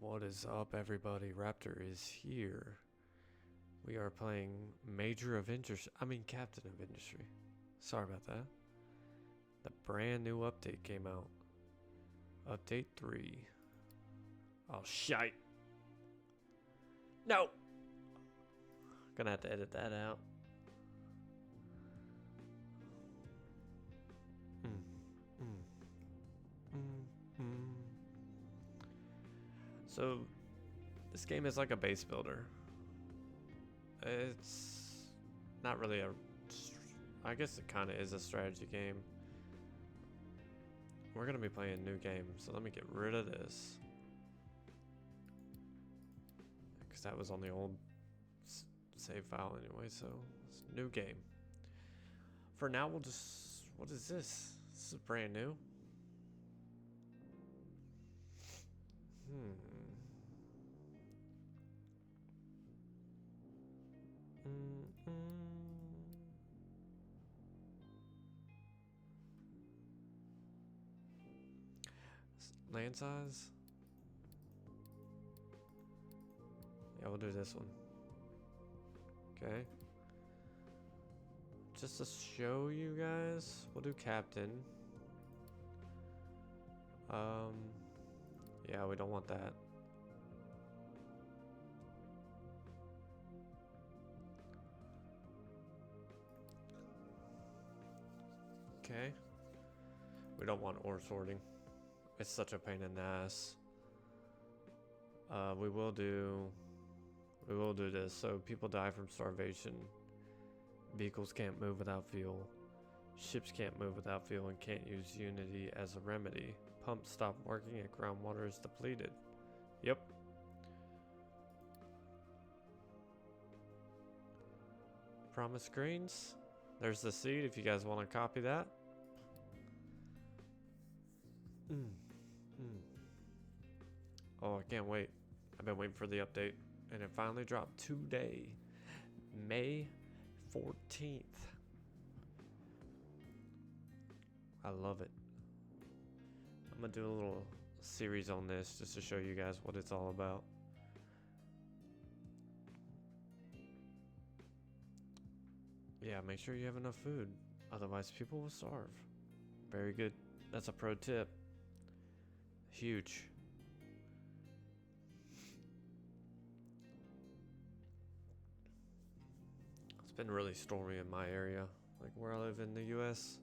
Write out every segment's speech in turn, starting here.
What is up, everybody? Raptor is here. We are playing Captain of Industry. Sorry about that. The brand new update came out. Update 3. Oh, shite. No! Gonna have to edit that out. So, this game is like a base builder. It's not really I guess it kind of is a strategy game. We're gonna be playing a new game, so let me get rid of this. Because that was on the old save file anyway, so it's a new game. For now, we'll just... What is this? This is brand new. Land size? Yeah, we'll do this one. Okay. Just to show you guys, we'll do captain. Yeah, we don't want that. Okay. We don't want ore sorting. It's such a pain in the ass. We will do this. So people die from starvation. Vehicles can't move without fuel. Ships can't move without fuel and can't use Unity as a remedy. Pumps stop working and groundwater is depleted. Yep. Promise screens. There's the seed if you guys want to copy that. Oh, I can't wait. I've been waiting for the update, and it finally dropped today, May 14th. I love it. I'm gonna do a little series on this just to show you guys what it's all about. Yeah, make sure you have enough food, otherwise people will starve. Very good. That's a pro tip. Huge. It's been really stormy in my area, like where I live in the US.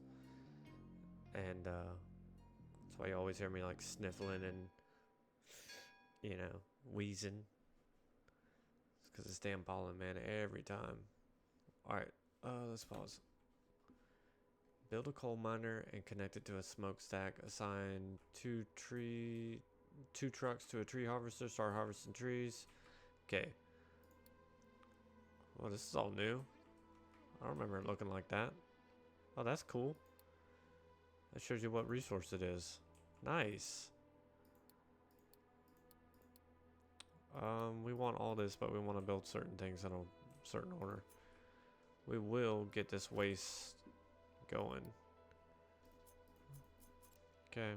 And that's why you always hear me like sniffling and, you know, wheezing. It's because it's damn pollen, man, every time. Alright, let's pause. Build a coal miner and connect it to a smokestack. Assign two trucks to a tree harvester. Start harvesting trees. Okay. Well, this is all new. I don't remember it looking like that. Oh, that's cool. That shows you what resource it is. Nice. We want all this, but we want to build certain things in a certain order. We will get this waste going. Okay.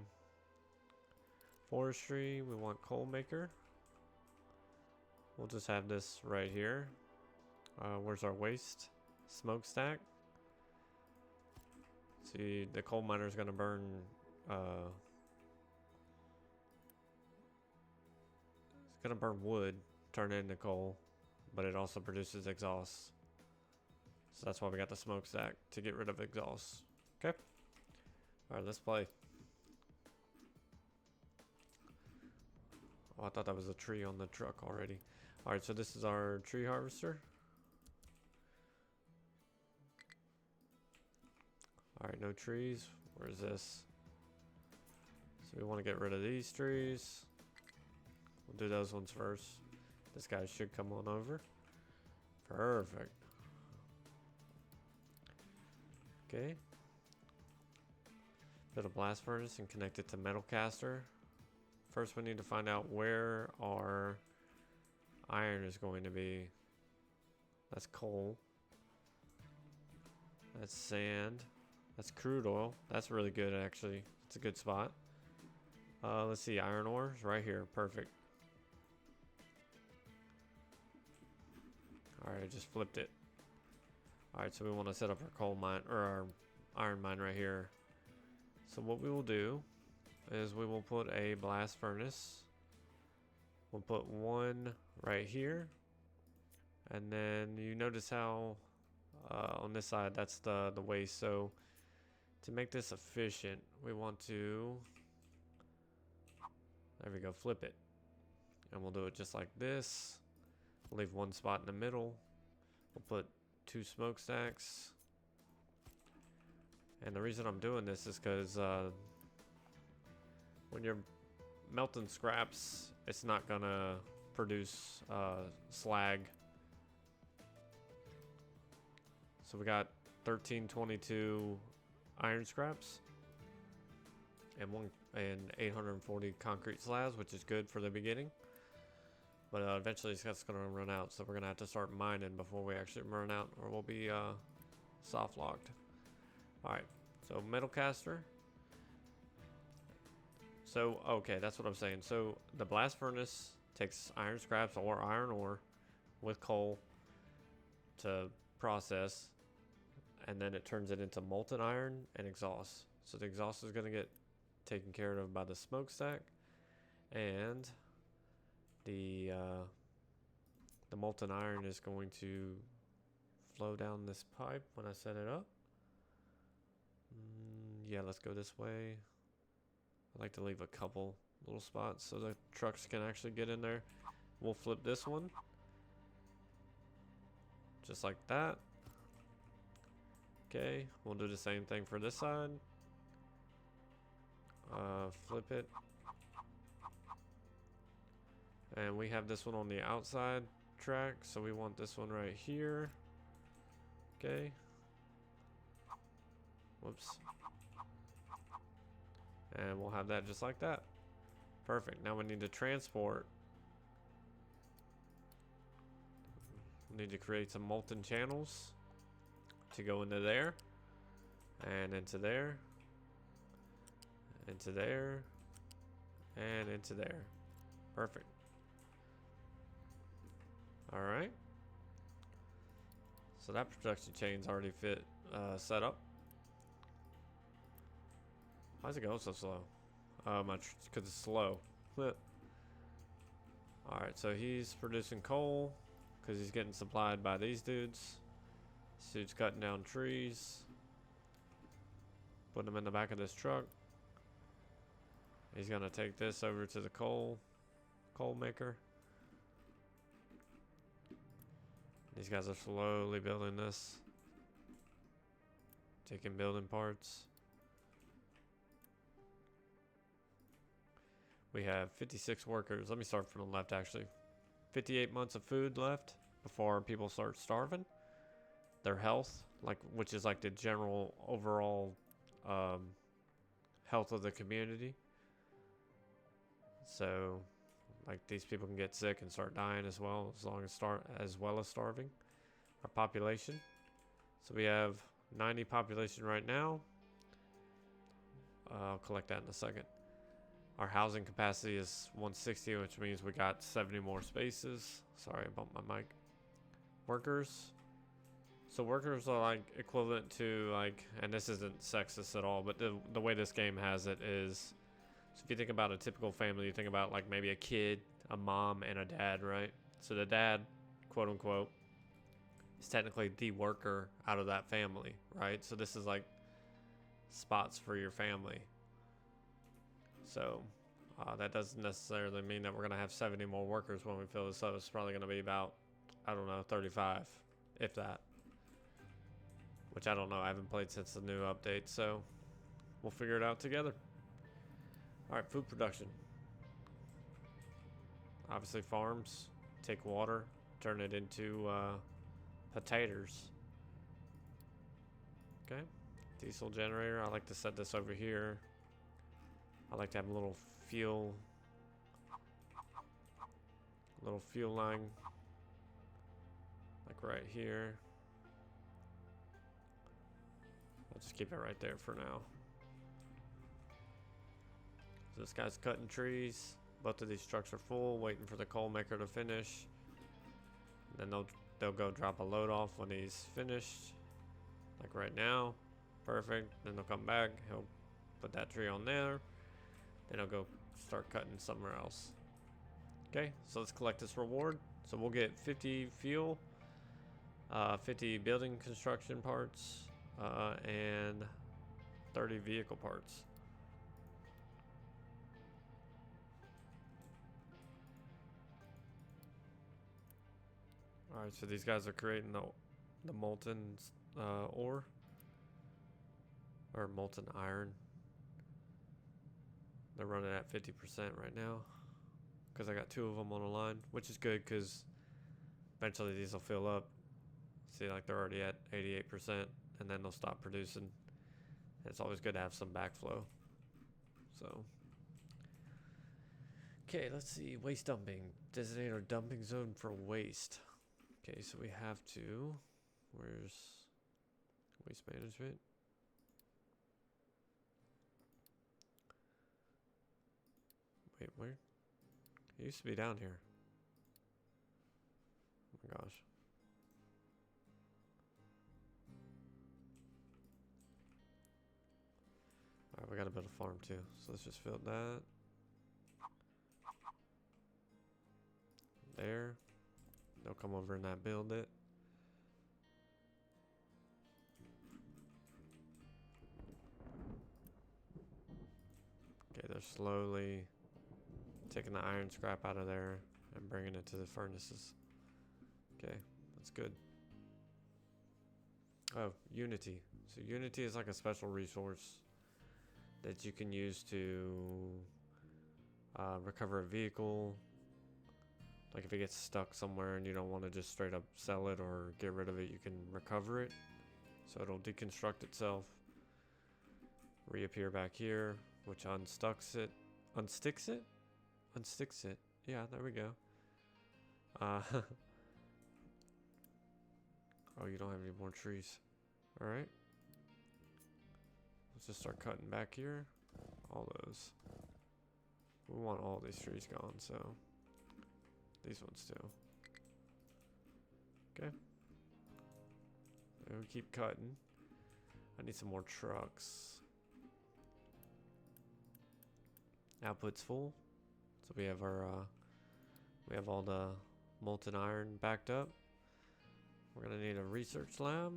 Forestry, we want coal maker. We'll just have this right here. Where's our waste? Smokestack. See, the coal miner is going to burn it's going to burn wood, turn it into coal, but it also produces exhaust. So that's why we got the smokestack, to get rid of exhaust. Okay. Alright, let's play. Oh, I thought that was a tree on the truck already. Alright, so this is our tree harvester. Alright, no trees. Where's this? So we want to get rid of these trees. We'll do those ones first. This guy should come on over. Perfect. Okay. Build a blast furnace and connect it to metal caster. First, we need to find out where our iron is going to be. That's coal. That's sand. That's crude oil. That's really good, actually. It's a good spot. Let's see. Iron ore is right here. Perfect. Alright, I just flipped it. Alright, so we want to set up our coal mine, or our iron mine right here. So what we will do is we will put a blast furnace. We'll put one right here. And then you notice how on this side, that's the waste. So to make this efficient, we want to, there we go, flip it. And we'll do it just like this. We'll leave one spot in the middle. We'll put 2 smokestacks. And the reason I'm doing this is because when you're melting scraps, it's not gonna produce slag. So we got 1322 iron scraps and 840 concrete slabs, which is good for the beginning. But eventually it's gonna run out, so we're gonna have to start mining before we actually run out, or we'll be soft locked. All right, so metal caster. So okay, that's what I'm saying. So the blast furnace takes iron scraps or iron ore with coal to process, and then it turns it into molten iron and exhaust. So the exhaust is going to get taken care of by the smokestack, and the molten iron is going to flow down this pipe when I set it up. Yeah, let's go this way. I like to leave a couple little spots so the trucks can actually get in there. We'll flip this one just like that. Okay, we'll do the same thing for this side. Flip it. And we have this one on the outside track, so we want this one right here. Okay. Whoops. And we'll have that just like that. Perfect. Now we need to transport. We need to create some molten channels to go into there, and into there, into there, and into there. Perfect. All right. So that production chain's already set up. Why is it going so slow? Because it's slow. All right, so he's producing coal because he's getting supplied by these dudes. This dude's cutting down trees, putting them in the back of this truck. He's gonna take this over to the coal maker. These guys are slowly building this, taking building parts. We have 56 workers. Let me start from the left, actually. 58 months of food left before people start starving. Their health, which is like the general overall health of the community. So, like, these people can get sick and start dying as well, as well as starving. Our population. So we have 90 population right now. I'll collect that in a second. Our housing capacity is 160, which means we got 70 more spaces. Sorry, I bumped my mic. Workers. So workers are like equivalent to like, and this isn't sexist at all, but the way this game has it is, so if you think about a typical family, you think about like maybe a kid, a mom, and a dad, right? So the dad, quote unquote, is technically the worker out of that family, right? So this is like spots for your family. So that doesn't necessarily mean that we're going to have 70 more workers when we fill this up. It's probably going to be about, I don't know, 35, if that. Which I don't know. I haven't played since the new update, so we'll figure it out together. All right, food production. Obviously, farms take water, turn it into potatoes. Okay, diesel generator. I like to set this over here. I like to have a little fuel line, like right here. I'll just keep it right there for now. So this guy's cutting trees. Both of these trucks are full, waiting for the coal maker to finish. And then they'll they'll go drop a load off when he's finished. Like right now. Perfect. Then they'll come back. He'll put that tree on there. Then he'll go start cutting somewhere else. Okay, so let's collect this reward. So we'll get 50 fuel, 50 building construction parts, and 30 vehicle parts. Alright, so these guys are creating the molten ore. Or molten iron. They're running at 50% right now. Because I got 2 of them on the line, which is good because eventually these will fill up. See, like they're already at 88%, and then they'll stop producing. And it's always good to have some backflow. So, okay, let's see. Waste dumping. Designate our dumping zone for waste. Okay, so we have to. Where's waste management? Wait, where? It used to be down here. Oh my gosh. Alright, we gotta build a farm too. So let's just build that. There. They'll come over and not build it. Okay, they're slowly taking the iron scrap out of there and bringing it to the furnaces. Okay, that's good. Oh, Unity. So Unity is like a special resource that you can use to recover a vehicle. Like if it gets stuck somewhere and you don't want to just straight up sell it or get rid of it, you can recover it. So it'll deconstruct itself, reappear back here, which unsticks it. Unsticks it? Unsticks it. Yeah, there we go. Oh, you don't have any more trees. Alright. Let's just start cutting back here. All those. We want all these trees gone, so these ones too. Okay. And we keep cutting. I need some more trucks. Output's full. So we have our we have all the molten iron backed up. We're gonna need a research lab.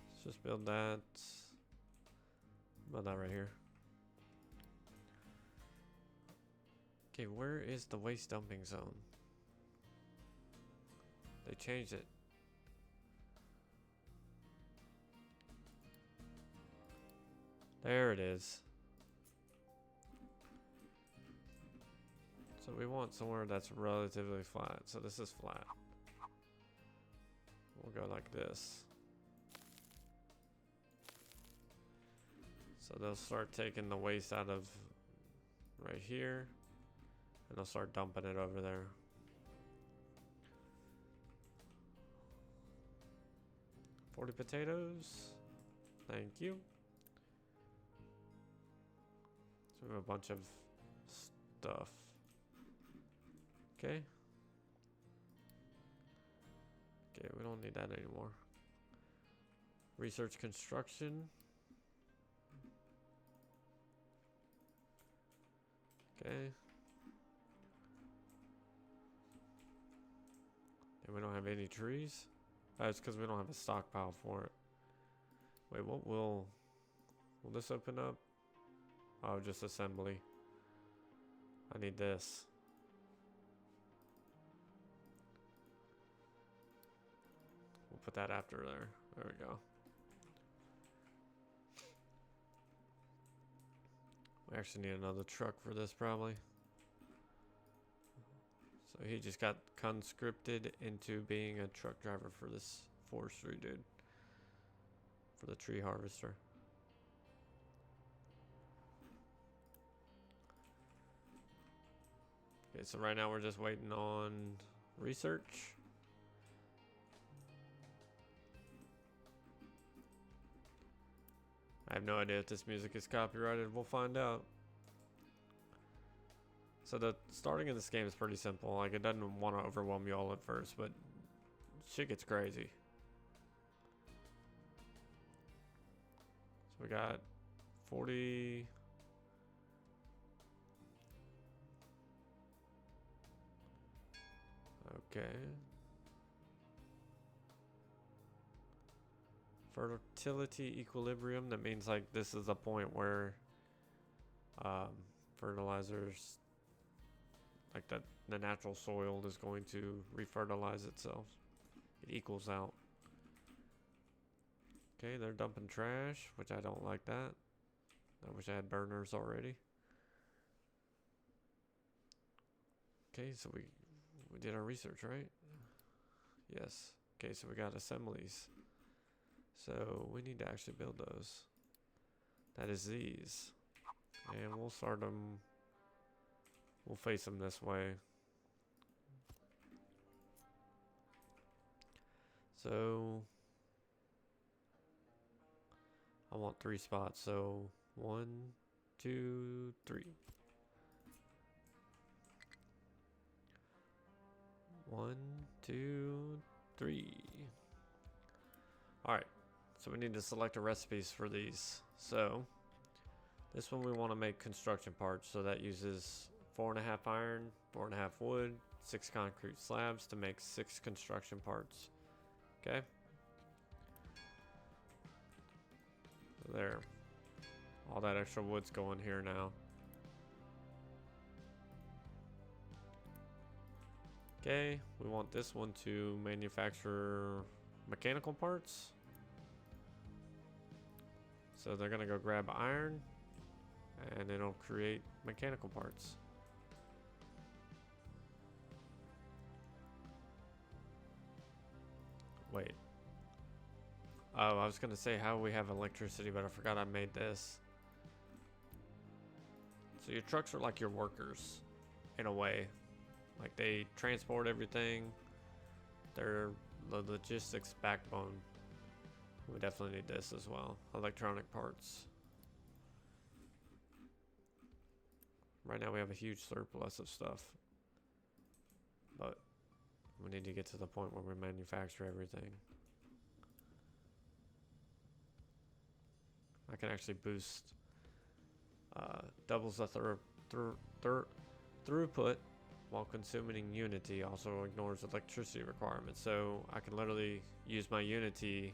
Let's just build that. Build that right here. Okay, where is the waste dumping zone? They changed it. There it is. So we want somewhere that's relatively flat. So this is flat. We'll go like this. So they'll start taking the waste out of right here. And they'll start dumping it over there. $40 potatoes. Thank you. So we have a bunch of stuff. Okay. Okay, we don't need that anymore. Research construction. Okay. And we don't have any trees. It's because we don't have a stockpile for it. Wait, what will this open up? Oh, just assembly. I need this. We'll put that after there. There we go. We actually need another truck for this probably. So he just got conscripted into being a truck driver for this forestry dude. For the tree harvester. Okay, so right now we're just waiting on research. I have no idea if this music is copyrighted. We'll find out. So the starting of this game is pretty simple. Like, it doesn't want to overwhelm you all at first, but shit gets crazy. So we got 40. Okay. Fertility equilibrium. That means like this is a point where um, fertilizers, like the natural soil is going to refertilize itself. It equals out. Okay, they're dumping trash, which I don't like that. I wish I had burners already. Okay, so we did our research, right? Yes. Okay, so we got assemblies. So we need to actually build those. That is these. And we'll start them. We'll face them this way. So I want 3 spots. So 1, 2, 3. 1, 2, 3. Alright, so we need to select the recipes for these. So this one we want to make construction parts, so that uses 4.5 iron, 4.5 wood, 6 concrete slabs to make 6 construction parts. Okay. There. All that extra wood's going here now. Okay, we want this one to manufacture mechanical parts. So they're gonna go grab iron and it'll create mechanical parts. Wait. Oh, I was gonna say how we have electricity, but I forgot I made this. So your trucks are like your workers, in a way. Like they transport everything. They're the logistics backbone. We definitely need this as well. Electronic parts. Right now we have a huge surplus of stuff. But we need to get to the point where we manufacture everything. I can actually boost, doubles the throughput while consuming Unity. Also ignores electricity requirements. So I can literally use my Unity,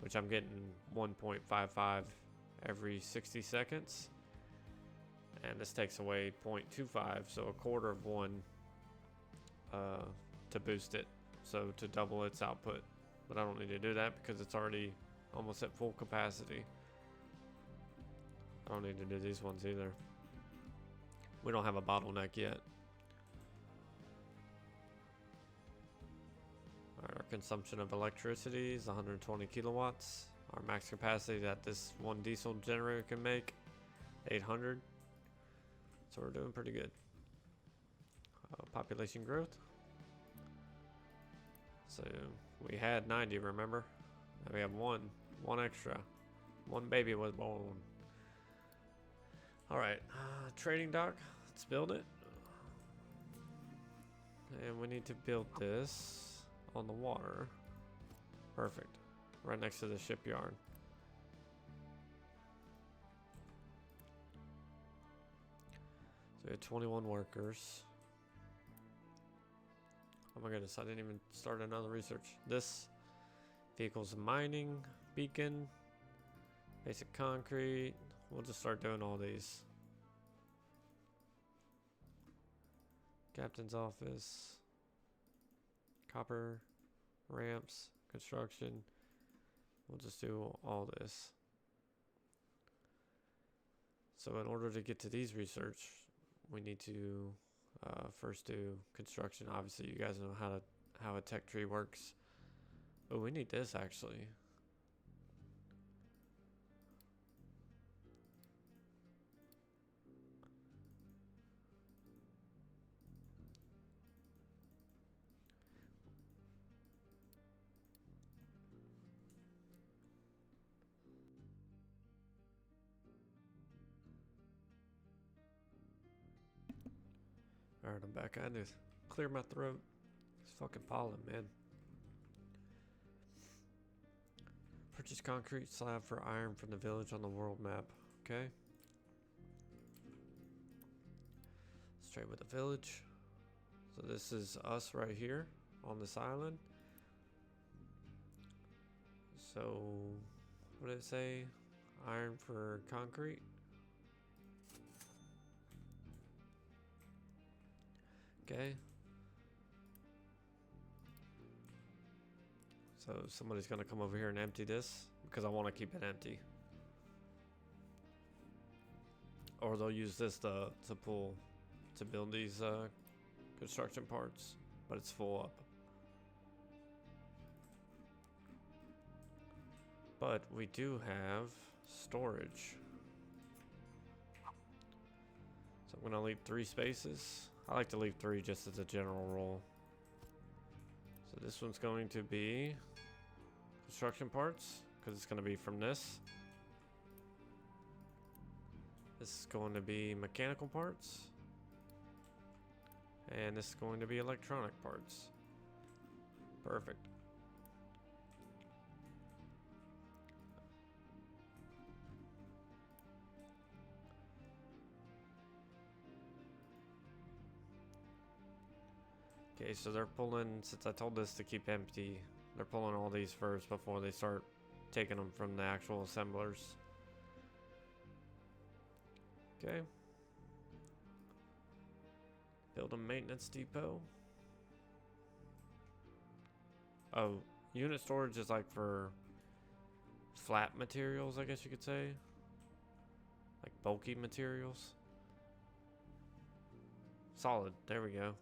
which I'm getting 1.55 every 60 seconds. And this takes away 0.25, so a quarter of one to boost it. So to double its output. But I don't need to do that because it's already almost at full capacity. I don't need to do these ones either. We don't have a bottleneck yet. Our consumption of electricity is 120 kilowatts. Our max capacity that this one diesel generator can make, 800. So we're doing pretty good. Population growth. So we had 90, remember? Now we have one extra. One baby was born. Alright, trading dock. Let's build it. And we need to build this on the water. Perfect. Right next to the shipyard. So we have 21 workers. Oh my goodness, I didn't even start another research. This vehicle's mining, beacon, basic concrete. We'll just start doing all these. Captain's office, copper, ramps, construction. We'll just do all this. So in order to get to these research, we need to first do construction. Obviously, you guys know how a tech tree works. Oh, we need this actually. Alright, I'm back. I had to clear my throat. It's fucking pollen, man. Purchase concrete slab for iron from the village on the world map. Okay. Let's trade with the village. So this is us right here on this island. So, what did it say? Iron for concrete. Okay. So somebody's gonna come over here and empty this because I want to keep it empty. Or they'll use this to build these construction parts, but it's full up. But we do have storage. So I'm gonna leave 3 spaces. I like to leave 3 just as a general rule. So this one's going to be construction parts, because it's going to be from this. This is going to be mechanical parts. And this is going to be electronic parts. Perfect. Okay, so they're pulling, since I told this to keep empty, they're pulling all these first before they start taking them from the actual assemblers. Okay. Build a maintenance depot. Oh, unit storage is like for flat materials, I guess you could say. Like bulky materials. Solid, there we go.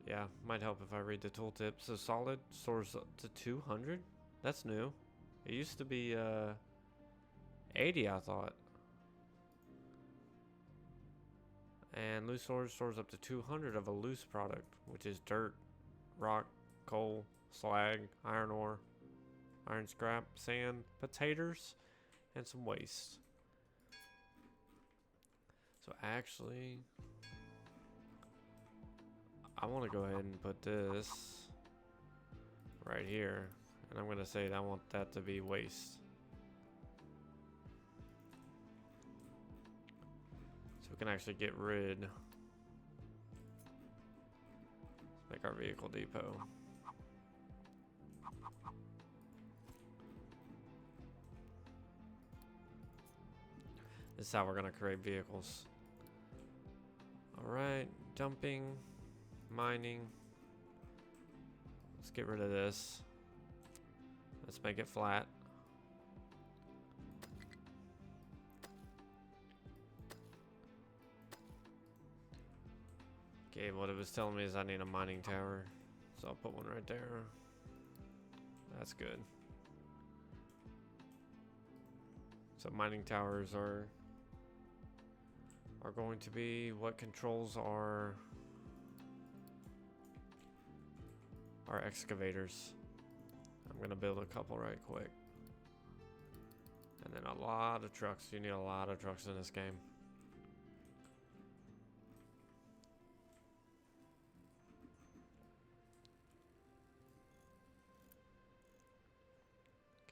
Yeah, might help if I read the tooltip. So solid stores up to 200? That's new. It used to be 80, I thought. And loose storage stores up to 200 of a loose product, which is dirt, rock, coal, slag, iron ore, iron scrap, sand, potatoes, and some waste. So actually, I want to go ahead and put this right here, and I'm going to say that I want that to be waste. So we can actually get rid. Let's make our vehicle depot. This is how we're going to create vehicles. Alright, dumping. Mining. Let's get rid of this. Let's make it flat. Okay, what it was telling me is I need a mining tower. So I'll put one right there. That's good. So mining towers are going to be what controls our excavators. I'm gonna build a couple right quick. And then a lot of trucks. You need a lot of trucks in this game.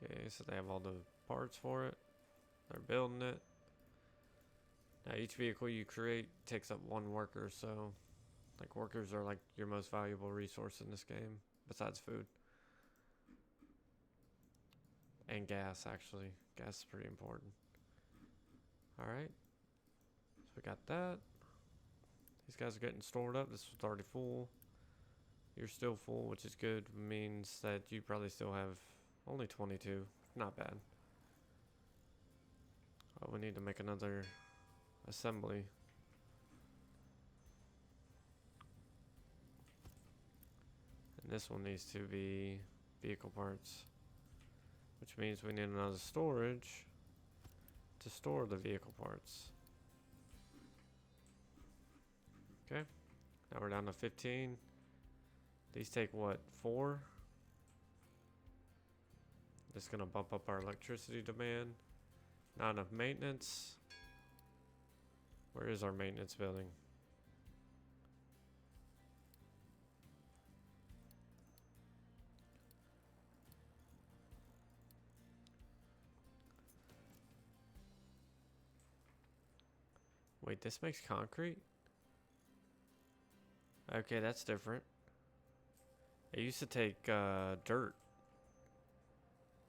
Okay, so they have all the parts for it. They're building it. Now each vehicle you create takes up 1 worker, so like workers are like your most valuable resource in this game, besides food. And gas, actually. Gas is pretty important. Alright. So we got that. These guys are getting stored up. This was already full. You're still full, which is good. Means that you probably still have only 22. Not bad. Oh, we need to make another assembly. And this one needs to be vehicle parts, which means we need another storage to store the vehicle parts. Okay, now we're down to 15. These take what, 4? This is gonna bump up our electricity demand. Not enough maintenance. Where is our maintenance building? Wait, this makes concrete? Okay, that's different. It used to take dirt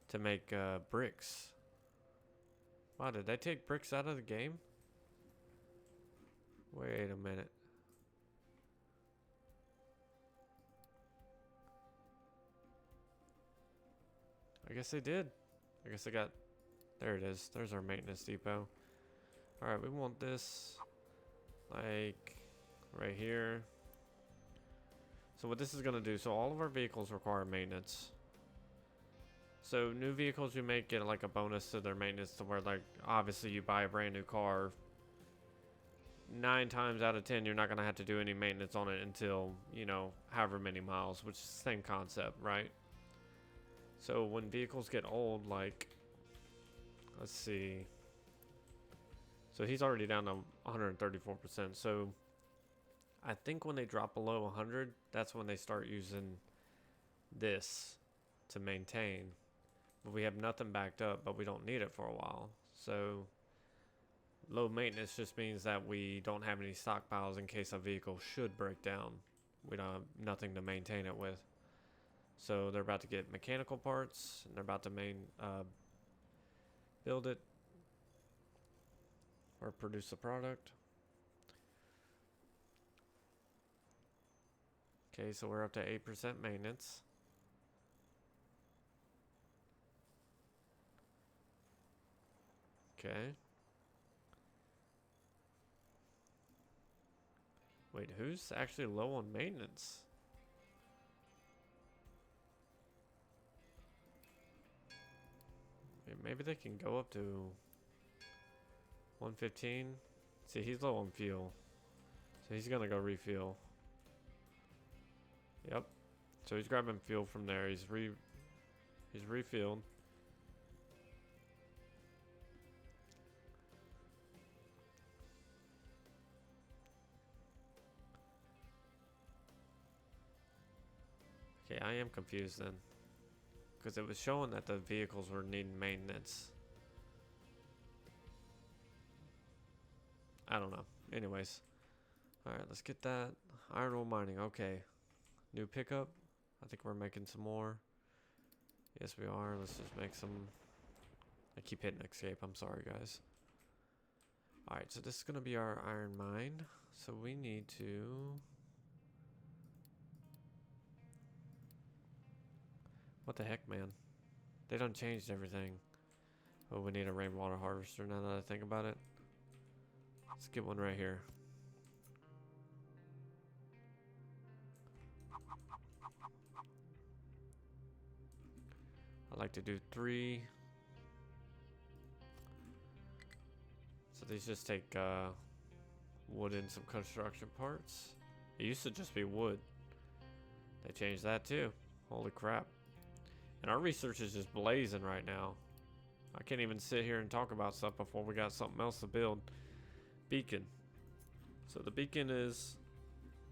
to make bricks. Wow, did they take bricks out of the game? Wait a minute. I guess they did. I guess they got... There it is. There's our maintenance depot. Alright, we want this like right here. So what this is going to do, so all of our vehicles require maintenance. So new vehicles you make get like a bonus to their maintenance, to where like obviously you buy a brand new car, 9 times out of 10 you're not going to have to do any maintenance on it until, you know, however many miles, which is the same concept, right? So when vehicles get old, like, let's see. So he's already down to 134%. So I think when they drop below 100, that's when they start using this to maintain. But we have nothing backed up, but we don't need it for a while. So low maintenance just means that we don't have any stockpiles in case a vehicle should break down. We don't have nothing to maintain it with. So they're about to get mechanical parts, and they're about to build it or produce a product. Okay, so we're up to 8% maintenance. Okay. Wait, who's actually low on maintenance? Maybe they can go up to 115. See, he's low on fuel, so he's gonna go refuel. Yep. So he's grabbing fuel from there. He's refilled. Okay, I am confused then, because it was showing that the vehicles were needing maintenance. I don't know. Anyways. Alright, let's get that. Iron ore mining. Okay. New pickup. I think we're making some more. Yes, we are. Let's just make some. I keep hitting escape. I'm sorry, guys. Alright, so this is going to be our iron mine. So we need to... What the heck, man? They done changed everything. Oh, we need a rainwater harvester now that I think about it. Let's get one right here. I like to do 3. So these just take wood and some construction parts. It used to just be wood. They changed that too. Holy crap. And our research is just blazing right now. I can't even sit here and talk about stuff before we got something else to build. Beacon. So the beacon is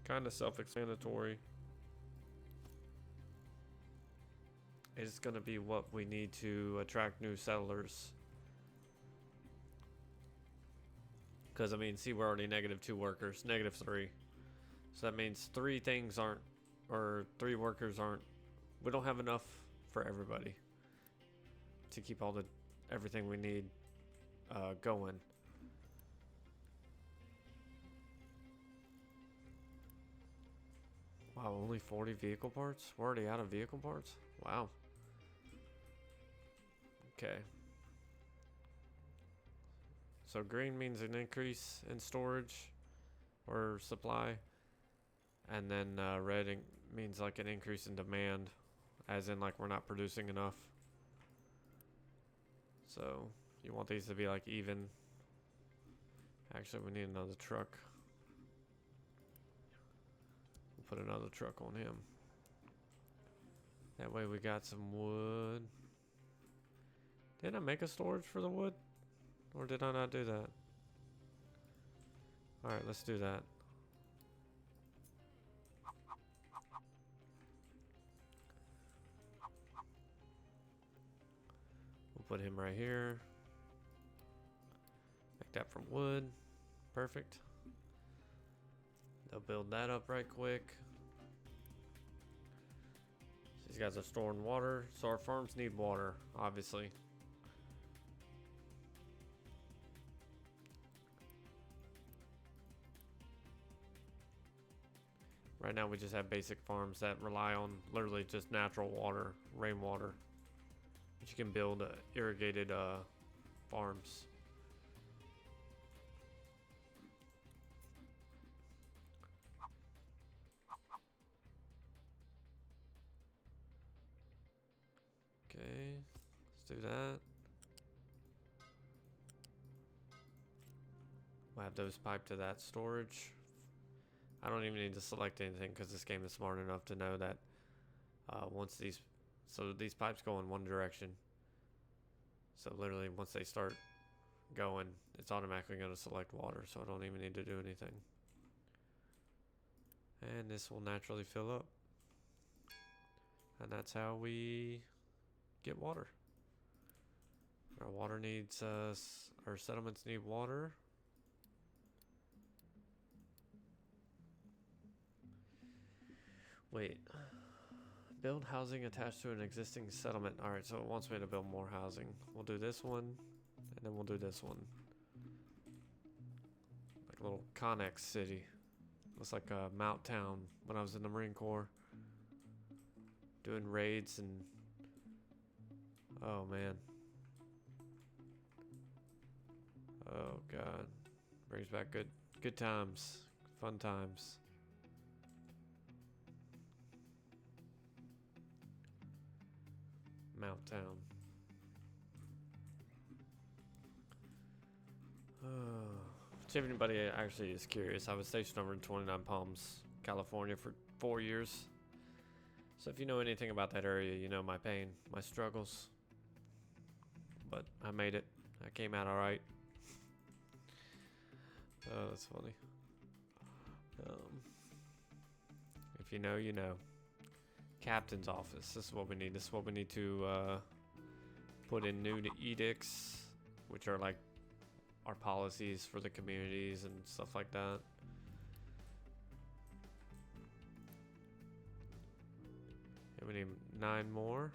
kind of self-explanatory. It's going to be what we need to attract new settlers. Because, I mean, see, we're already -2 workers. -3. So that means 3 things aren't, or 3 workers aren't, we don't have enough for everybody to keep everything we need going. Wow, only 40 vehicle parts? We're already out of vehicle parts? Wow. Okay. So green means an increase in storage or supply. And then red means like an increase in demand, as in like we're not producing enough. So you want these to be like even. Actually, we need another truck. We'll put another truck on him. That way we got some wood. Did I make a storage for the wood? Or did I not do that? Alright, let's do that. We'll put him right here. Make that from wood. Perfect. They'll build that up right quick. These guys are storing water, so our farms need water, obviously. Right now we just have basic farms that rely on literally just natural water, rainwater. But you can build irrigated farms. Okay, let's do that. We'll have those piped to that storage. I don't even need to select anything because this game is smart enough to know that once these pipes go in one direction. So literally once they start going, it's automatically going to select water, so I don't even need to do anything. And this will naturally fill up. And that's how we get water. Our water needs, our settlements need water. Wait. Build housing attached to an existing settlement. Alright, so it wants me to build more housing. We'll do this one, and then we'll do this one. Like a little Connex city. Looks like a Mount Town when I was in the Marine Corps. Doing raids and... Oh, man. Oh, God. Brings back good times. Fun times. Mount Town. If anybody actually is curious, I was stationed over in 29 Palms, California for 4 years. So if you know anything about that area, you know my pain, my struggles. But I made it. I came out alright. Oh, that's funny. If you know, you know. Captain's office. This is what we need. This is what we need to put in new edicts, which are like our policies for the communities and stuff like that. And we need 9 more.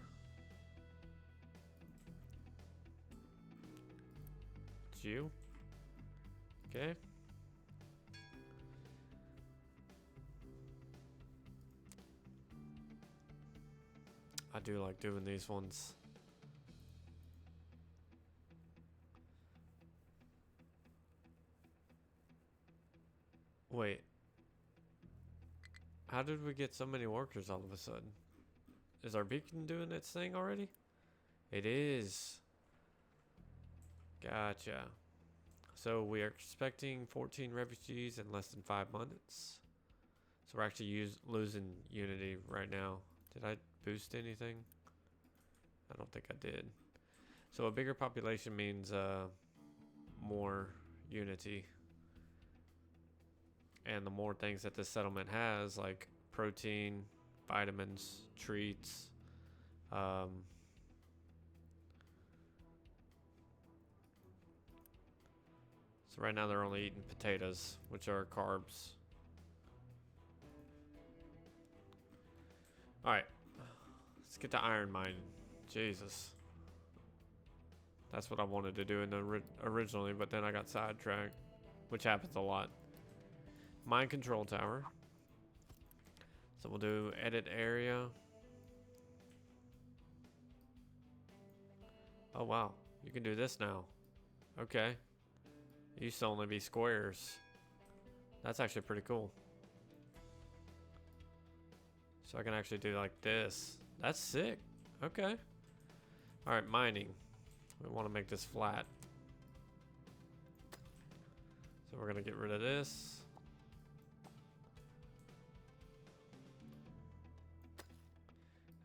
It's you. Okay. I do like doing these ones. Wait. How did we get so many workers all of a sudden? Is our beacon doing its thing already? It is. Gotcha. So we are expecting 14 refugees in less than 5 months. So we're actually losing Unity right now. Did I boost anything? I don't think I did. So a bigger population means more Unity. And the more things that this settlement has, like protein, vitamins, treats, so right now they're only eating potatoes, which are carbs. Alright, let's get to iron mining. Jesus. That's what I wanted to do in the originally, but then I got sidetracked, which happens a lot. Mine control tower. So we'll do edit area. Oh wow, you can do this now. Okay. It used to only be squares. That's actually pretty cool. So I can actually do like this. That's sick. Okay. Alright, mining. We want to make this flat. So we're going to get rid of this.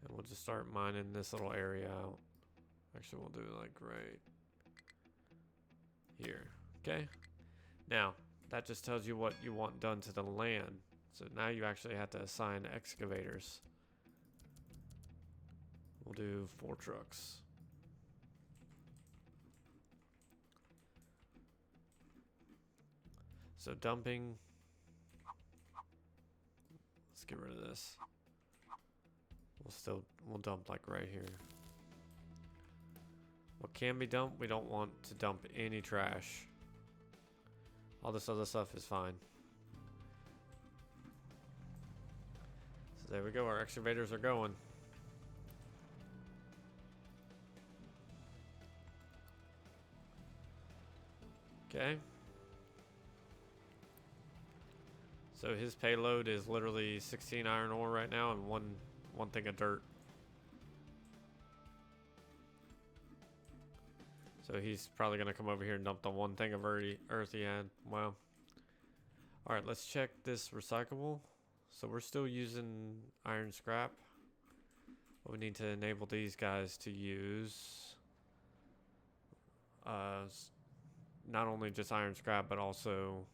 And we'll just start mining this little area out. Actually, we'll do like right here. Okay. Now, that just tells you what you want done to the land. So now you actually have to assign excavators. We'll do 4 trucks. So dumping. Let's get rid of this. We'll dump like right here. What can be dumped? We don't want to dump any trash. All this other stuff is fine. So there we go. Our excavators are going. Okay. So his payload is literally 16 iron ore right now and one thing of dirt. So he's probably gonna come over here and dump the one thing of earth he had. Wow. All right, let's check this recyclable. So we're still using iron scrap. But we need to enable these guys to use not only just iron scrap, but also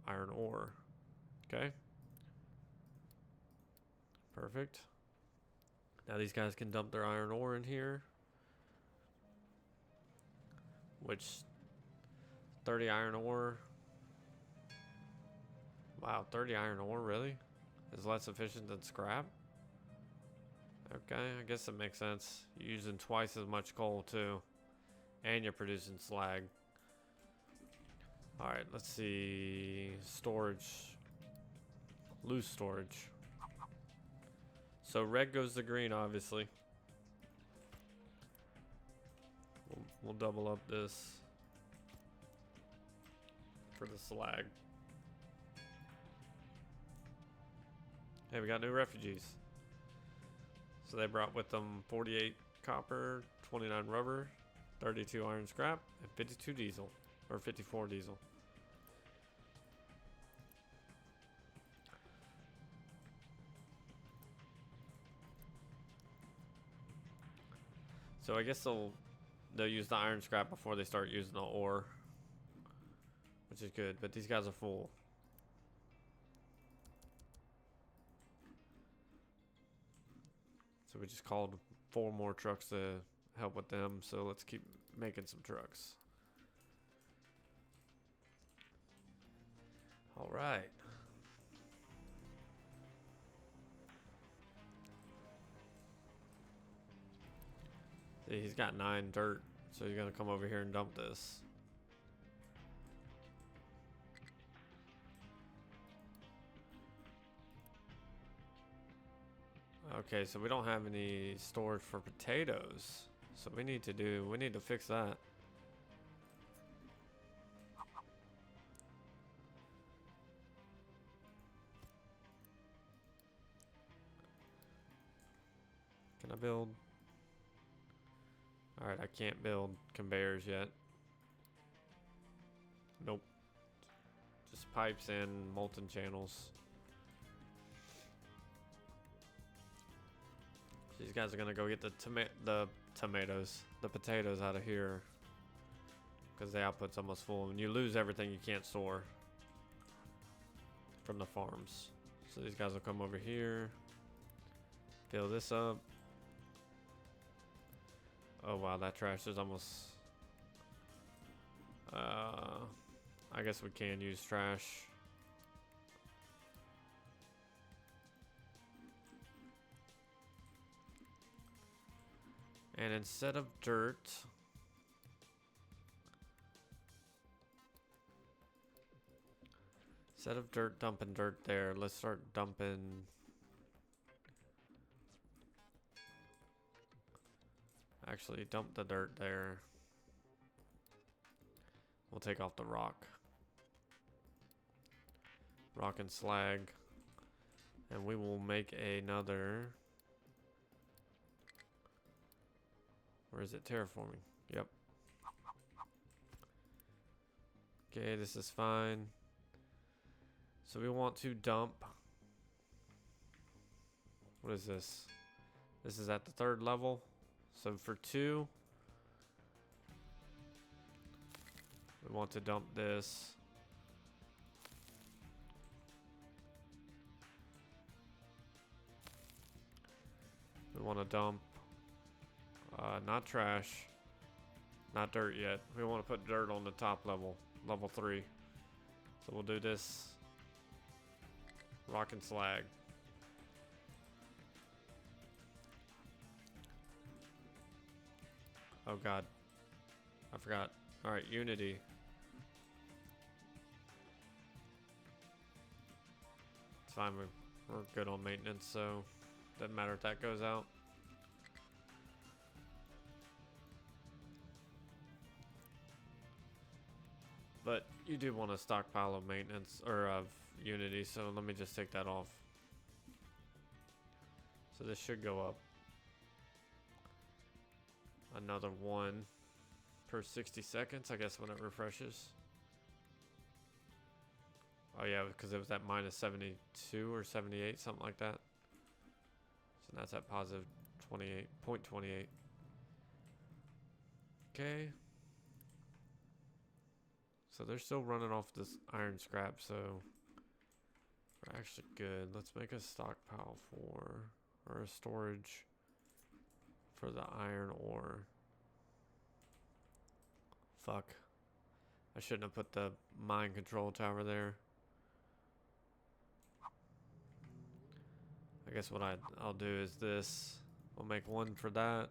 iron ore. Okay. Perfect. Now these guys can dump their iron ore in here. Which 30 iron ore. Wow, 30 iron ore really? Is less efficient than scrap? Okay, I guess it makes sense. You're using twice as much coal too. And you're producing slag. Alright, let's see. Storage. Loose storage. So red goes to green, obviously. We'll double up this for the slag. Hey, we got new refugees. So they brought with them 48 copper, 29 rubber, 32 iron scrap, and 52 diesel. Or 54 diesel. So I guess they'll use the iron scrap before they start using the ore. Which is good, but these guys are full. So we just called 4 more trucks to help with them. So let's keep making some trucks. All right. See, he's got 9 dirt, so he's gonna come over here and dump this. Okay, so we don't have any storage for potatoes. So we need to fix that. Can I build? Alright, I can't build conveyors yet. Nope. Just pipes and molten channels. These guys are gonna go get the potatoes out of here. Because the output's almost full. And you lose everything you can't store from the farms. So these guys will come over here. Fill this up. Oh wow, that trash is almost... I guess we can use trash. And instead of dirt... Instead of dumping dirt there, let's start dumping... Actually, dump the dirt there. We'll take off the rock. Rock and slag. And we will make another... Where is it? Terraforming. Yep. Okay, this is fine. So we want to dump... What is this? This is at the 3rd level. So for 2, we want to dump this. We want to dump, not trash, not dirt yet. We want to put dirt on the top level, level 3. So we'll do this rock and slag. Oh god, I forgot. All right, Unity. It's fine, we're good on maintenance, so doesn't matter if that goes out. But you do want a stockpile of maintenance or of Unity, so let me just take that off. So this should go up another 1 per 60 seconds, I guess, when it refreshes. Oh yeah, because it was at minus 72 or 78, something like that. So that's at positive 28.28. Okay. So they're still running off this iron scrap, so we're actually good. Let's make a stockpile for, or a storage for the iron ore. Fuck. I shouldn't have put the mine control tower there. I guess what I'll do is this. I'll make 1 for that,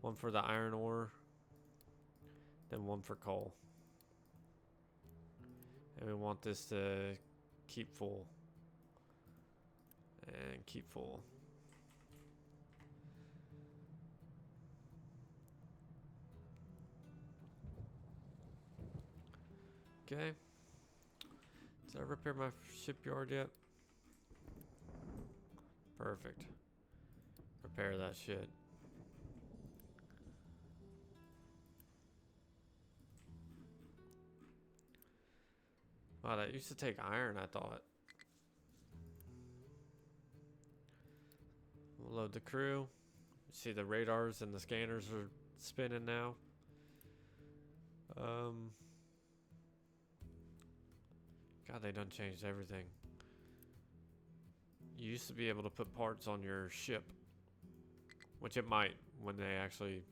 1 for the iron ore, then 1 for coal. And we want this to keep full. And keep full. Okay. Did I repair my shipyard yet? Perfect. Repair that shit. Wow, that used to take iron, I thought. We'll load the crew. See the radars and the scanners are spinning now. God, they done changed everything. You used to be able to put parts on your ship, which it might when they actually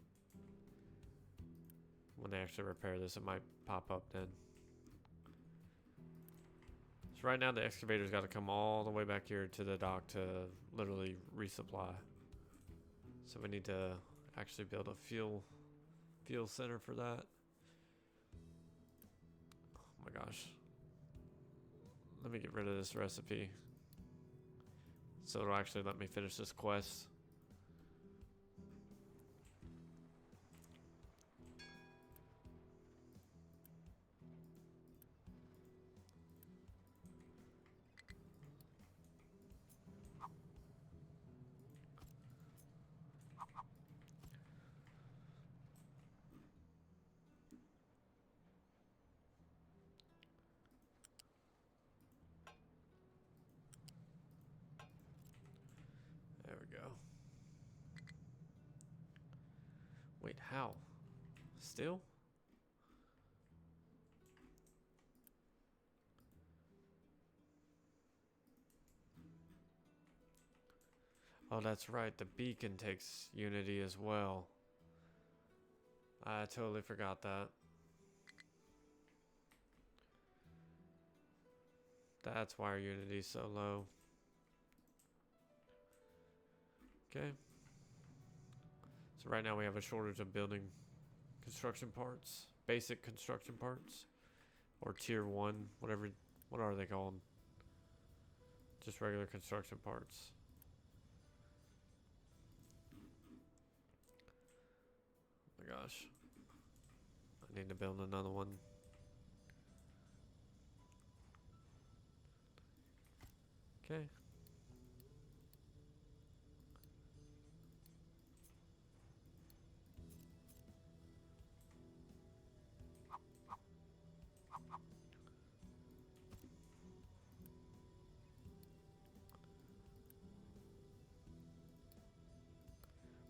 repair this. It might pop up then. So right now the excavator's got to come all the way back here to the dock to literally resupply. So we need to actually build a fuel center for that. Oh my gosh. Let me get rid of this recipe, so it'll actually let me finish this quest. There we go. Wait, how? Still? Oh, that's right. The beacon takes Unity as well. I totally forgot that. That's why our Unity's so low. Okay. So right now we have a shortage of building construction parts, basic construction parts, or tier 1, whatever. What are they called? Just regular construction parts. Oh my gosh. I need to build another one. Okay.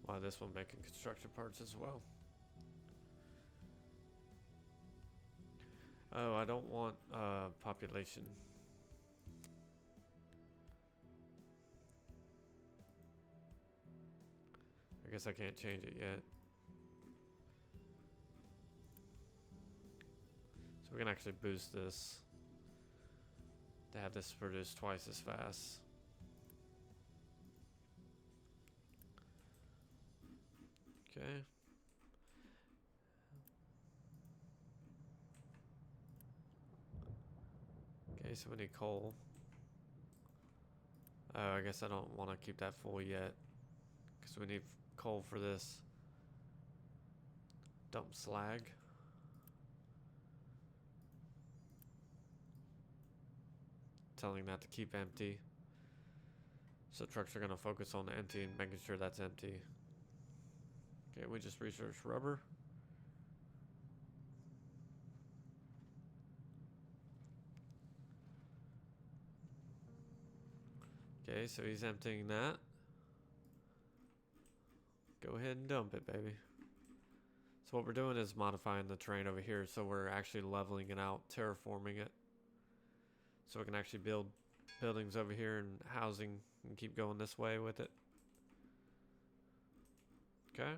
Wow, this one making construction parts as well. Oh, I don't want population. I guess I can't change it yet. So we can actually boost this. to have this produce twice as fast. Okay. Okay, so we need coal. Oh, I guess I don't want to keep that full yet, because we need coal for this. Dump slag. Telling that to keep empty. So trucks are going to focus on empty and making sure that's empty. Okay, we just researched rubber. Okay, so he's emptying that. Go ahead and dump it, baby. So what we're doing is modifying the terrain over here, so we're actually leveling it out, terraforming it. So we can actually build buildings over here and housing and keep going this way with it. Okay.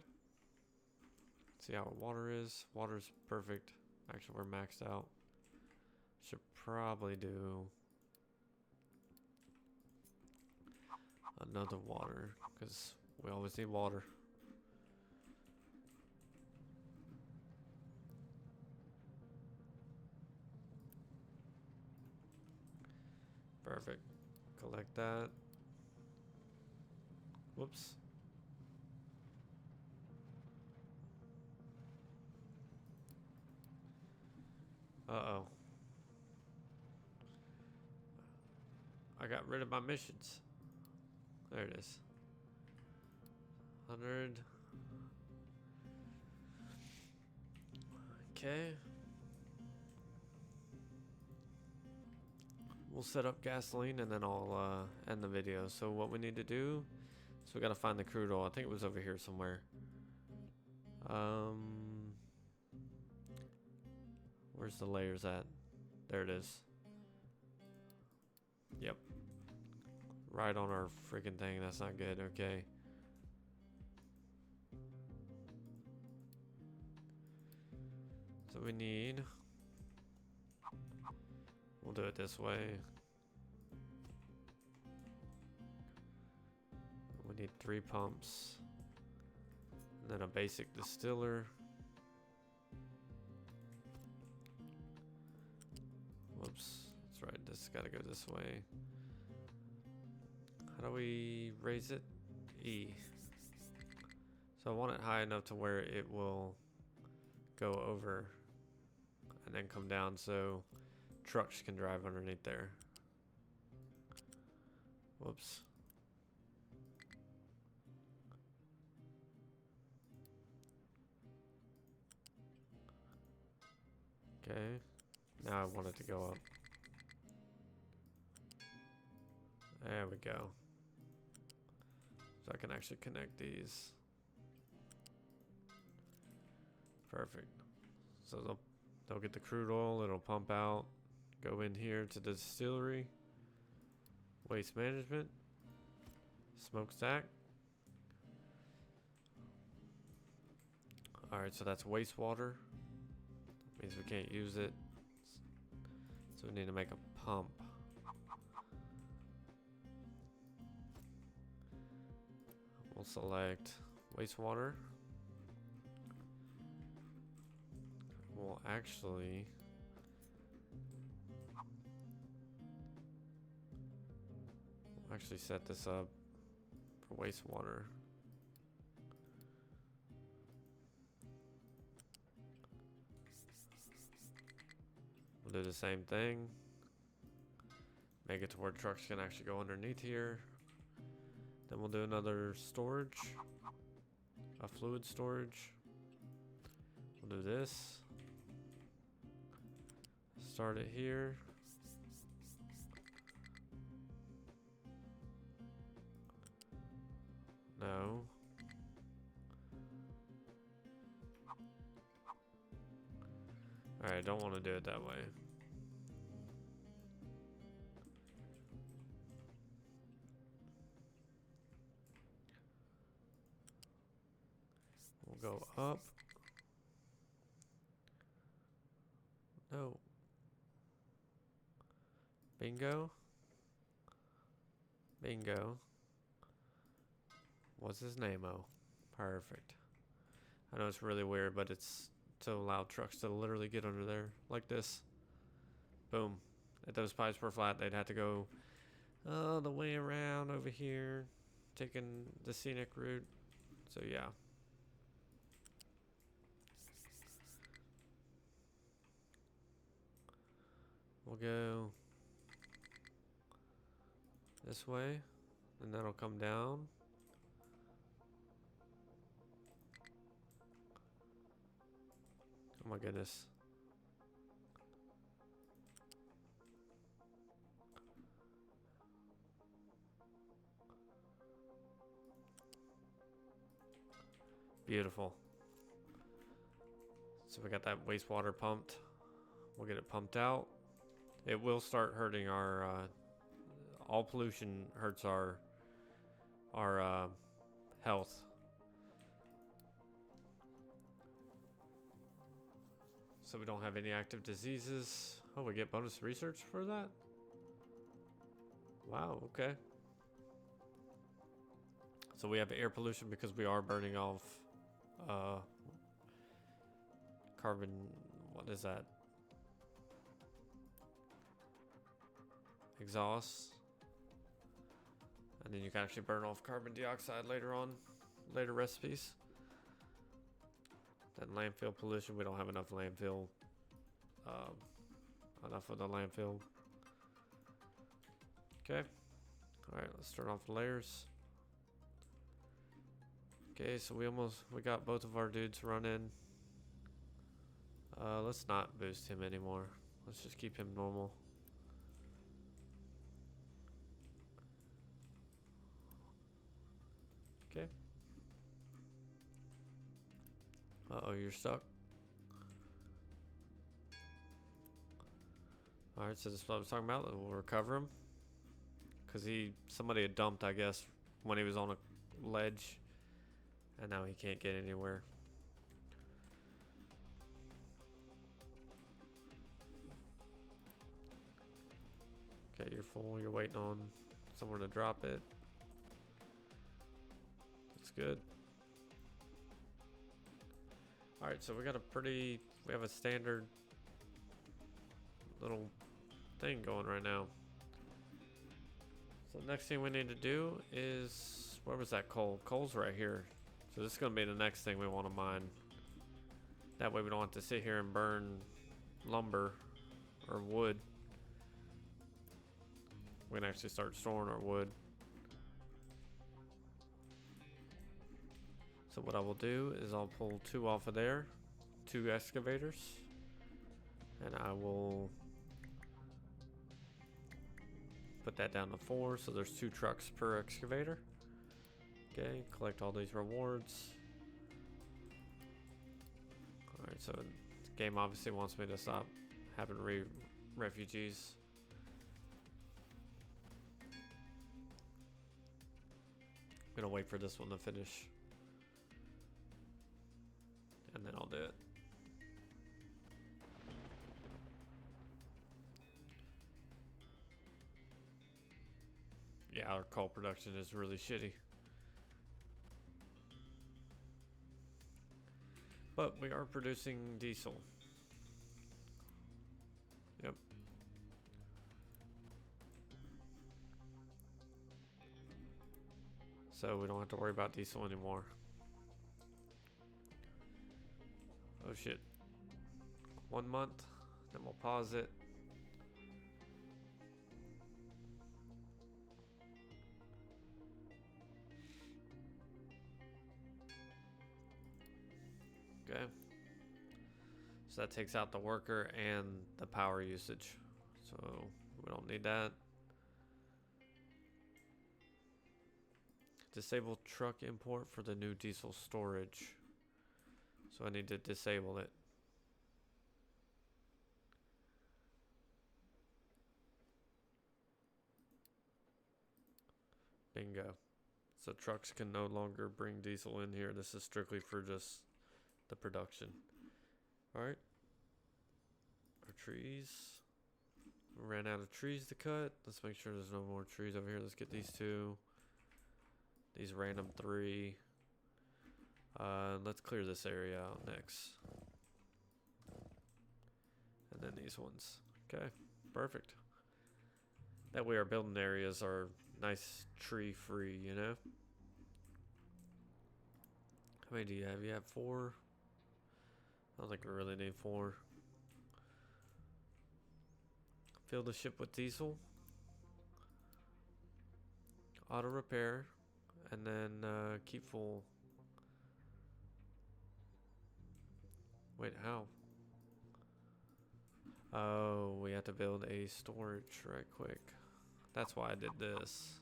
See how our water is. Water's perfect. Actually, we're maxed out. Should probably do another water, because we always need water. Perfect. Collect that. Whoops. Uh-oh. I got rid of my missions. There it is. 100. Okay. We'll set up gasoline and then I'll end the video. So what we need to do is we gotta find the crude oil. I think it was over here somewhere. Where's the layers at? There it is. Yep. Right on our freaking thing. That's not good. Okay. So we need... We'll do it this way. We need 3 pumps. And then a basic distiller. Whoops. That's right. This has got to go this way. How do we raise it? E. So I want it high enough to where it will go over and then come down so trucks can drive underneath there. Whoops. Okay. Now I want it to go up. There we go. So I can actually connect these. Perfect. So they'll get the crude oil, it'll pump out, go in here to the distillery, waste management, smokestack. Alright, so that's wastewater. Means we can't use it. So we need to make a pump. We'll select wastewater. We'll actually set this up for wastewater. We'll do the same thing. Make it to where trucks can actually go underneath here. Then we'll do another storage, a fluid storage. We'll do this. Start it here. No. Alright, I don't want to do it that way. We'll go up. No. Bingo. Bingo. What's his name-o? Perfect. I know it's really weird, but it's to allow trucks to literally get under there like this. Boom. If those pipes were flat, they'd have to go the way around over here, taking the scenic route. So yeah. We'll go this way, and that'll come down. Oh my goodness. Beautiful. So we got that wastewater pumped. We'll get it pumped out. It will start hurting our, all pollution hurts our health. So we don't have any active diseases. Oh, we get bonus research for that? Wow, okay. So we have air pollution because we are burning off carbon, what is that? Exhaust. And then you can actually burn off carbon dioxide later on, later recipes. Then landfill pollution, we don't have enough landfill, enough of the landfill. Okay. All right, let's turn off the layers. Okay, so we got both of our dudes running. Let's not boost him anymore. Let's just keep him normal. Okay. Uh-oh, you're stuck. Alright, so this is what I was talking about. We'll recover him. Because somebody had dumped, I guess, when he was on a ledge. And now he can't get anywhere. Okay, you're full. You're waiting on someone to drop it. That's good. Alright, so we have a standard little thing going right now. So the next thing we need to do is, where was that coal? Coal's right here. So this is going to be the next thing we want to mine. That way we don't have to sit here and burn lumber or wood. We can actually start storing our wood. So what I will do is I'll pull 2 off of there, 2 excavators, and I will put that down to 4, so there's 2 trucks per excavator. Okay, collect all these rewards. Alright, so the game obviously wants me to stop having refugees. I'm gonna wait for this one to finish. And then I'll do it. Yeah, our coal production is really shitty. But we are producing diesel. Yep. So we don't have to worry about diesel anymore. Oh shit. 1 month, then we'll pause it. Okay. So that takes out the worker and the power usage. So we don't need that. Disable truck import for the new diesel storage. So I need to disable it. Bingo. So trucks can no longer bring diesel in here. This is strictly for just the production. Alright. Our trees. Ran out of trees to cut. Let's make sure there's no more trees over here. Let's get these two. These random three. Let's clear this area out next. And then these ones. Okay, perfect. That way our building areas are nice tree free, you know? How many do you have? You have 4? I don't think we really need 4. Fill the ship with diesel. Auto repair. And then keep full. Wait, how? Oh, we have to build a storage right quick. That's why I did this.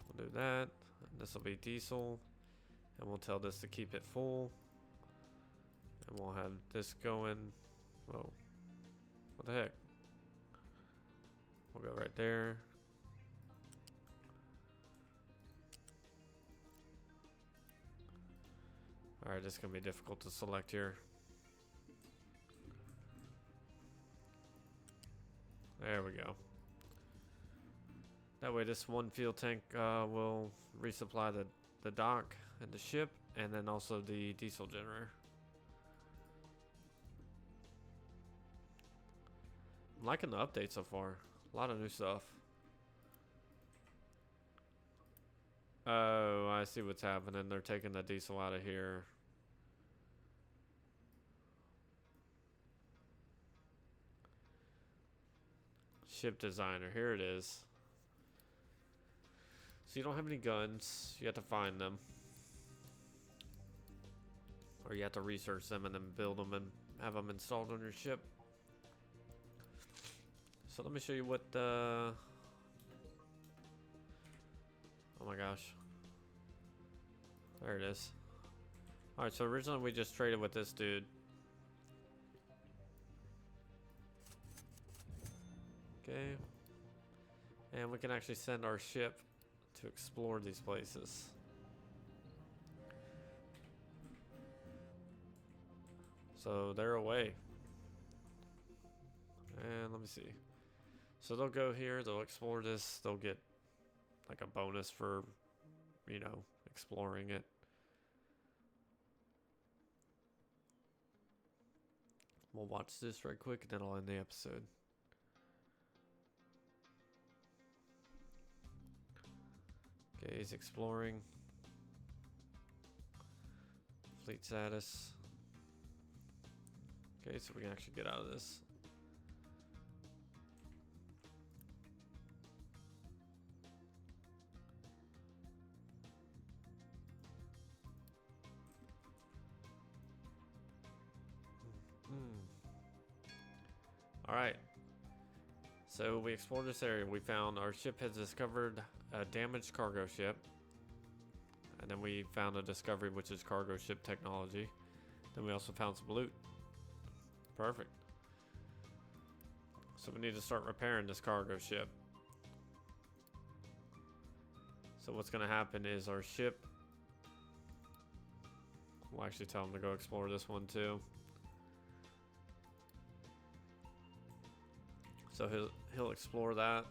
We'll do that. This will be diesel. And we'll tell this to keep it full. And we'll have this going. Whoa. What the heck? We'll go right there. Alright, this is going to be difficult to select here. There we go. That way this one fuel tank will resupply the dock and the ship, and then also the diesel generator. I'm liking the update so far. A lot of new stuff. Oh, I see what's happening. They're taking the diesel out of here. Ship designer, here it is. So you don't have any guns. You have to find them. Or you have to research them and then build them and have them installed on your ship. So let me show you what oh my gosh. There it is. Alright, so originally we just traded with this dude. Okay. And we can actually send our ship to explore these places. So they're away. And let me see. So they'll go here, they'll explore this, they'll get like a bonus for, you know, exploring it. We'll watch this right quick and then I'll end the episode. Okay, he's exploring. Fleet status. Okay, so we can actually get out of this. Alright. So we explored this area. We found our ship has discovered a damaged cargo ship. And then we found a discovery, which is cargo ship technology. Then we also found some loot. Perfect. So we need to start repairing this cargo ship. So what's going to happen is our ship... We'll actually tell him to go explore this one too. So he'll explore that.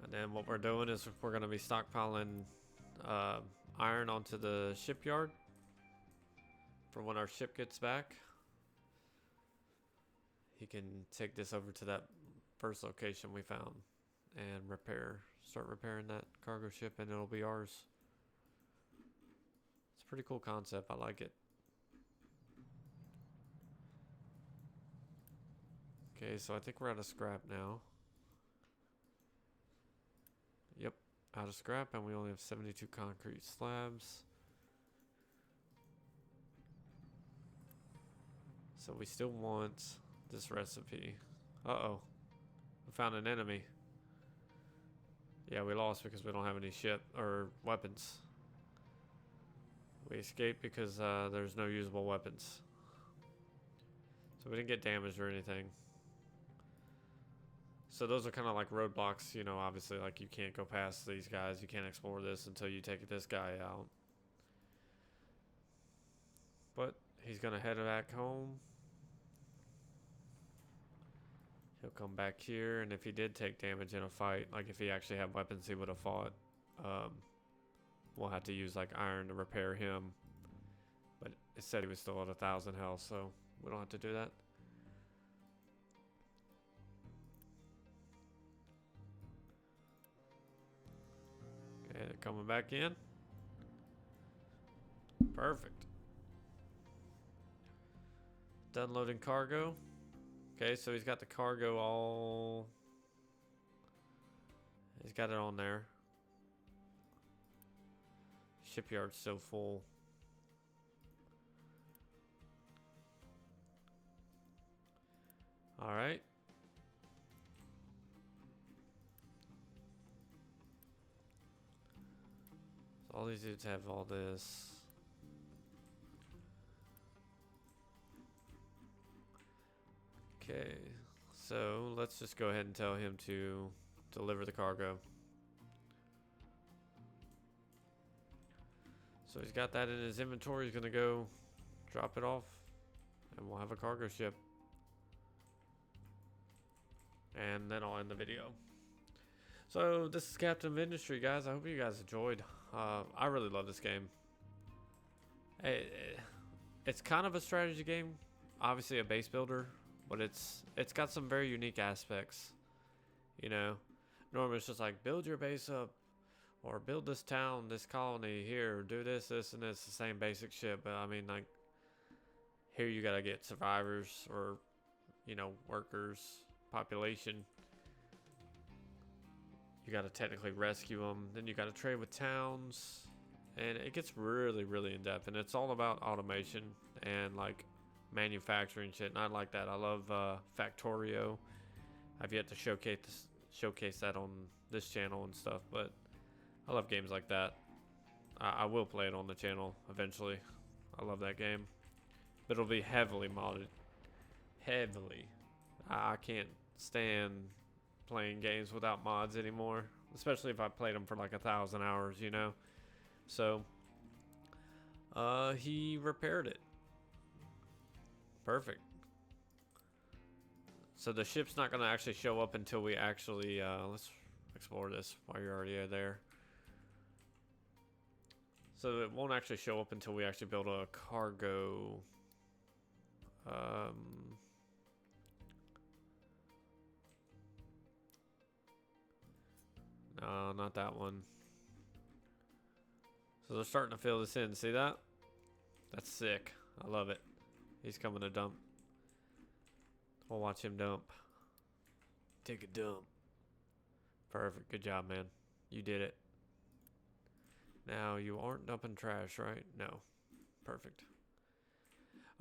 And then what we're doing is we're going to be stockpiling iron onto the shipyard for when our ship gets back. He can take this over to that first location we found and start repairing that cargo ship, and it'll be ours. It's a pretty cool concept. I like it. Okay, so I think we're out of scrap now. Yep, out of scrap, and we only have 72 concrete slabs. So we still want this recipe. Uh-oh. We found an enemy. Yeah, we lost because we don't have any ship or weapons. We escaped because there's no usable weapons. So we didn't get damaged or anything. So those are kind of like roadblocks, you know, obviously, like you can't go past these guys. You can't explore this until you take this guy out. But he's going to head back home. He'll come back here, and if he did take damage in a fight, like if he actually had weapons, he would have fought. We'll have to use like iron to repair him. But it said he was still at 1,000 health, so we don't have to do that. Okay, they're coming back in. Perfect. Done loading cargo. Okay, so he's got the cargo all... He's got it on there. Shipyard's still full. Alright. So all these dudes have all this. Okay, so let's just go ahead and tell him to deliver the cargo. So he's got that in his inventory. He's gonna go drop it off, and we'll have a cargo ship. And then I'll end the video. So this is Captain of Industry, guys. I hope you guys enjoyed. I really love this game. It's kind of a strategy game, obviously a base builder, but it's got some very unique aspects. You know, normally it's just like build your base up, or build this town, this colony here, do this, this, and this, the same basic shit. But I mean, like, here you gotta get survivors, or, you know, workers, population. You gotta technically rescue them. Then you gotta trade with towns, and it gets really, really in depth. And it's all about automation and like manufacturing shit. And I like that. I love Factorio. I've yet to showcase that on this channel and stuff, but I love games like that. I will play it on the channel eventually. I love that game, but it'll be heavily modded. Heavily. I can't stand playing games without mods anymore, especially if I played them for like 1,000 hours, you know. So he repaired it. Perfect. So the ship's not gonna actually show up until we actually let's explore this while you're already there. So it won't actually show up until we actually build a cargo. No, not that one. So they're starting to fill this in. See that? That's sick. I love it. He's coming to dump. We'll watch him dump. Take a dump. Perfect. Good job, man. You did it. Now, you aren't dumping trash, right? No. Perfect.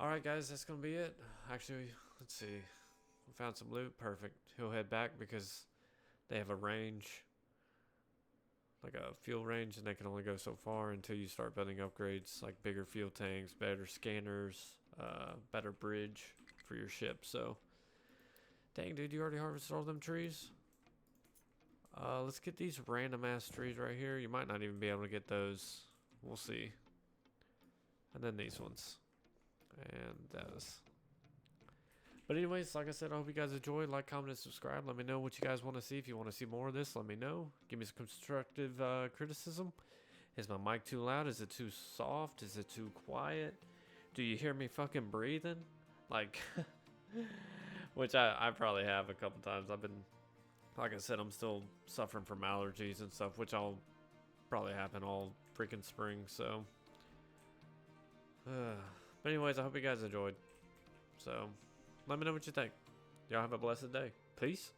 Alright, guys. That's going to be it. Actually, let's see. We found some loot. Perfect. He'll head back because they have a range. Like a fuel range, and they can only go so far until you start building upgrades like bigger fuel tanks, better scanners, better bridge for your ship. So, dang, dude, you already harvested all them trees? Let's get these random ass trees right here. You might not even be able to get those. We'll see. And then these ones. And those. But anyways, like I said, I hope you guys enjoyed. Like, comment, and subscribe. Let me know what you guys want to see. If you want to see more of this, let me know. Give me some constructive criticism. Is my mic too loud? Is it too soft? Is it too quiet? Do you hear me fucking breathing? Like, which I probably have a couple times. I've been, like I said, I'm still suffering from allergies and stuff, which I'll probably happen all freaking spring. So, but anyways, I hope you guys enjoyed. So, let me know what you think. Y'all have a blessed day. Peace.